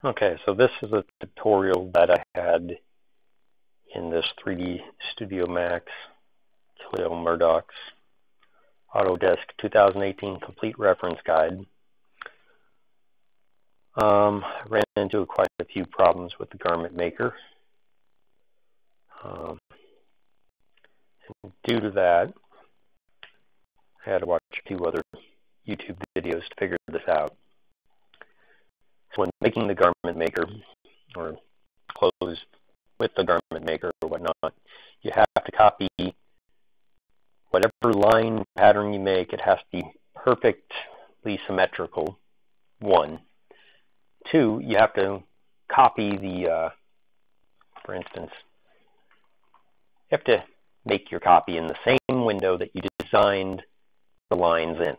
Okay, so this is a tutorial that I had in this 3D Studio Max Khalil Murdoch's Autodesk 2018 Complete Reference Guide. I ran into quite a few problems with the garment maker. And due to that, I had to watch a few other YouTube videos to figure this out. So when making the garment maker, or clothes with the garment maker or whatnot, you have to copy whatever line pattern you make. It has to be perfectly symmetrical, 1. 2, you have to copy the, for instance, you have to make your copy in the same window that you designed the lines in.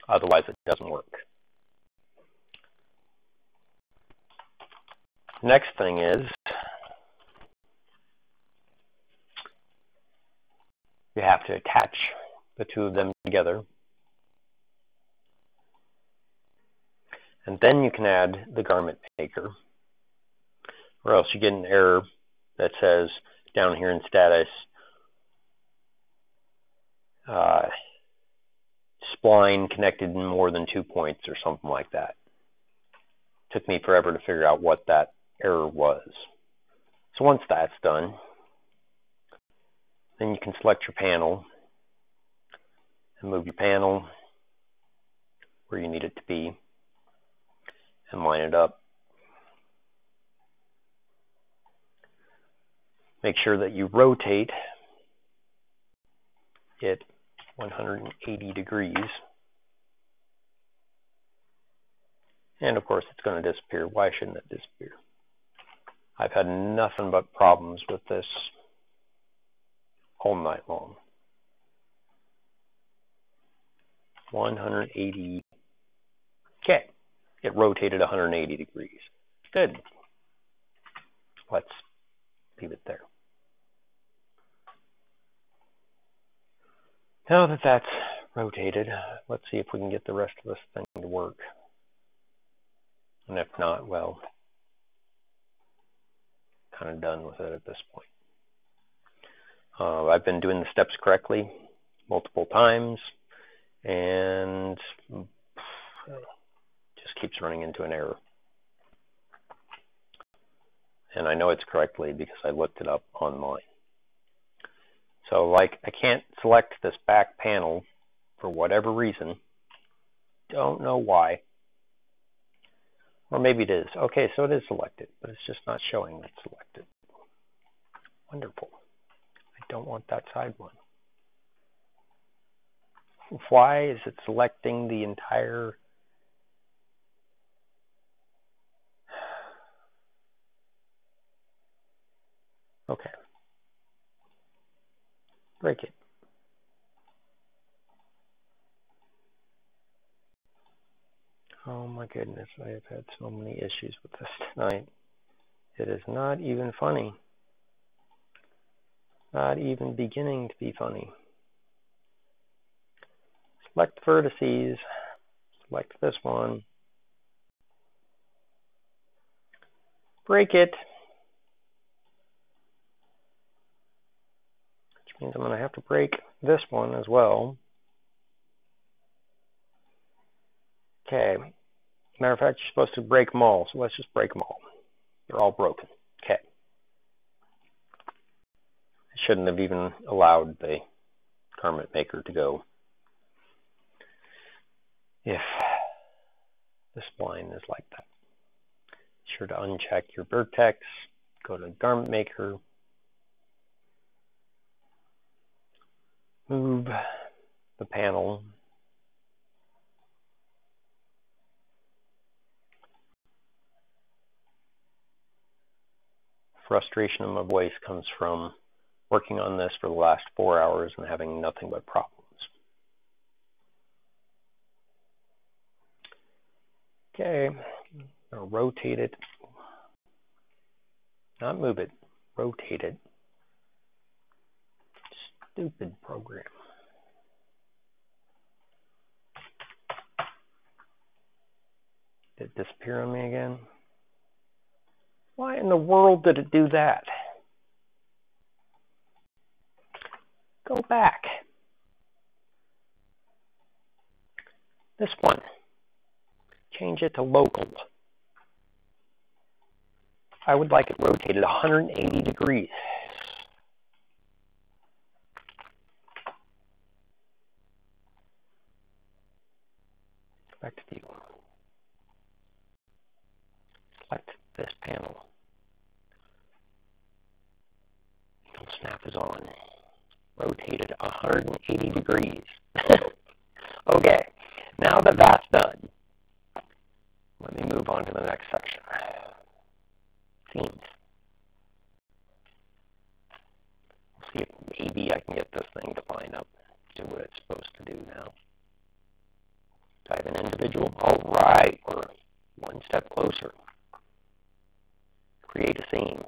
Otherwise, it doesn't work. Next thing is, you have to attach the two of them together. And then you can add the garment maker. Or else you get an error that says down here in status, spline connected in more than 2 points or something like that. Took me forever to figure out what that error was. So once that's done, then you can select your panel and move your panel where you need it to be and line it up. Make sure that you rotate it 180 degrees. And of course, it's going to disappear. Why shouldn't it disappear? I've had nothing but problems with this all night long. 180. Okay, it rotated 180 degrees. Good. Let's leave it there. Now that that's rotated, let's see if we can get the rest of this thing to work. And if not, well, kind of done with it at this point. I've been doing the steps correctly multiple times, and just keeps running into an error. And I know it's correctly because I looked it up online. So like, I can't select this back panel for whatever reason. Don't know why. Or maybe it is. Okay, so it is selected, but it's just not showing that it's selected. Wonderful. I don't want that side one. Why is it selecting the entire... Okay. Break it. Oh my goodness, I have had so many issues with this tonight. It is not even funny. Not even beginning to be funny. Select vertices. Select this one. Break it. Which means I'm going to have to break this one as well. Okay. Matter of fact, you're supposed to break them all, so let's just break them all. They're all broken. Okay. I shouldn't have even allowed the garment maker to go if the spline is like that. Be sure to uncheck your vertex, go to garment maker, move the panel. Frustration in my voice comes from working on this for the last 4 hours and having nothing but problems. Okay, I'm going to rotate it. Not move it, rotate it. Stupid program. Did it disappear on me again? Why in the world did it do that? Go back. This one. Change it to local. I would like it rotated 180 degrees. Back to view. Select this panel. Snap is on. Rotated 180 degrees. Okay, now that that's done, let me move on to the next section. Scenes. See if maybe I can get this thing to line up, do what it's supposed to do now. Type an individual. All right, we're one step closer. Create a scene.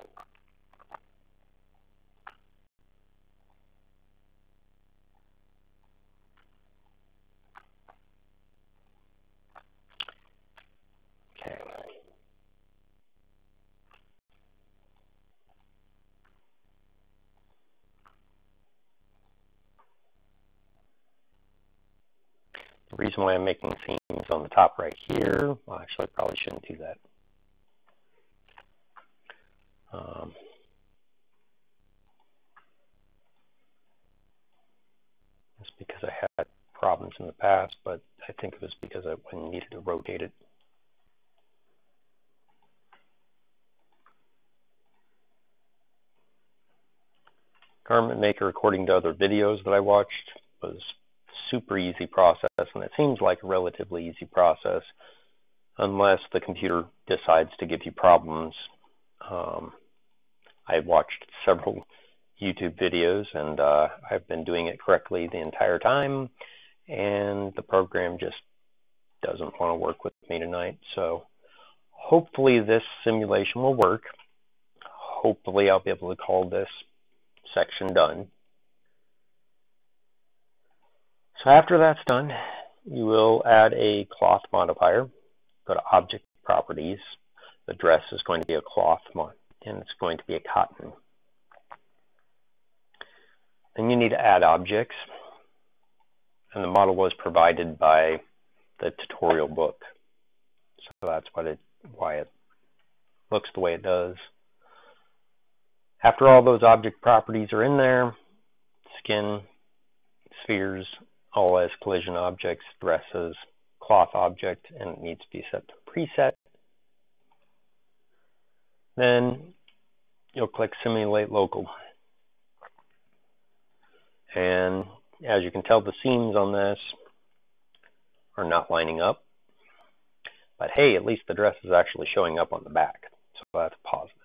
Okay. The reason why I'm making scenes on the top right here, well, actually, I probably shouldn't do that. It's because I had problems in the past, but I think it was because I needed to rotate it. Garment Maker, according to other videos that I watched, was super easy process, and it seems like a relatively easy process unless the computer decides to give you problems. I've watched several YouTube videos, and I've been doing it correctly the entire time, and the program just doesn't want to work with me tonight. So hopefully this simulation will work. Hopefully I'll be able to call this section done. So after that's done, you will add a cloth modifier. Go to Object Properties. The dress is going to be a cloth and it's going to be a cotton. Then you need to add objects, and the model was provided by the tutorial book. So that's why it looks the way it does. After all those object properties are in there, skin, spheres, all as collision objects, dresses, cloth object, and it needs to be set to preset. Then you'll click Simulate Local. And as you can tell, the seams on this are not lining up. But hey, at least the dress is actually showing up on the back. So that's positive.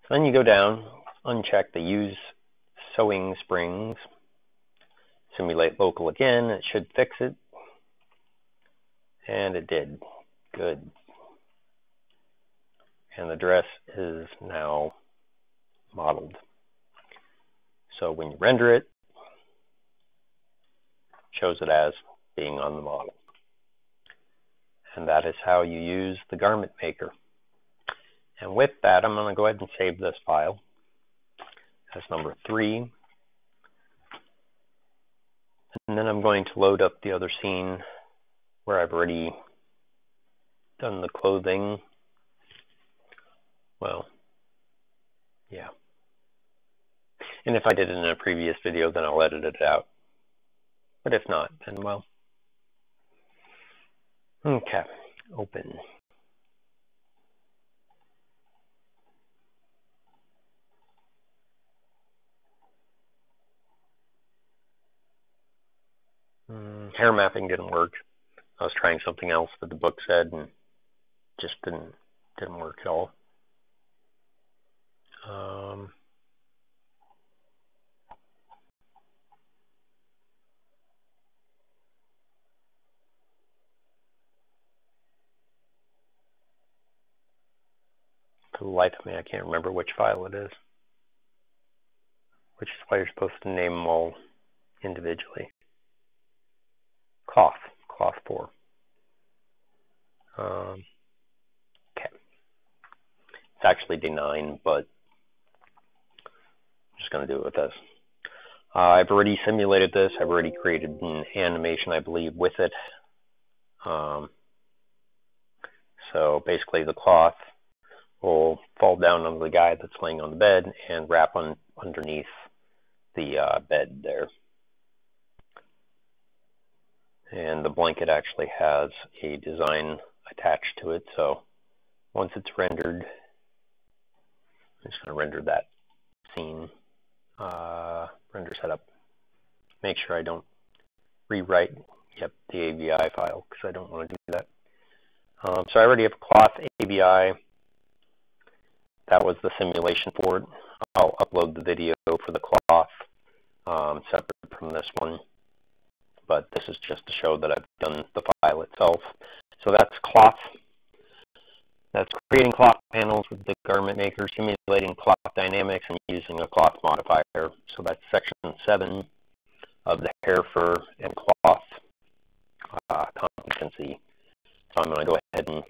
So then you go down, uncheck the Use Sewing Springs, Simulate Local again. It should fix it. And it did. Good. And the dress is now modeled. So when you render it, it shows it as being on the model. And that is how you use the Garment Maker. And with that, I'm going to go ahead and save this file as number 3. And then I'm going to load up the other scene where I've already done the clothing. Well, yeah. And if I did it in a previous video, then I'll edit it out. But if not, then well. Okay, open. Hair mapping didn't work. I was trying something else that the book said, and just didn't work at all. For the life of me, I can't remember which file it is. Which is why you're supposed to name them all individually. Cloth 4. Okay. actually day 9, but I'm just going to do it with this. I've already simulated this. I've already created an animation, I believe, with it. So basically the cloth will fall down on the guy that's laying on the bed and wrap underneath the bed there. And the blanket actually has a design attached to it. So once it's rendered, I'm just going to render that scene. Render setup. Make sure I don't rewrite the AVI file because I don't want to do that. So I already have a cloth AVI. That was the simulation for it. I'll upload the video for the cloth separate from this one. But this is just to show that I've done the file itself. So that's cloth. That's creating cloth panels with the garment maker, simulating cloth dynamics, and using a cloth modifier. So that's section 7 of the hair, fur, and cloth competency. So I'm going to go ahead and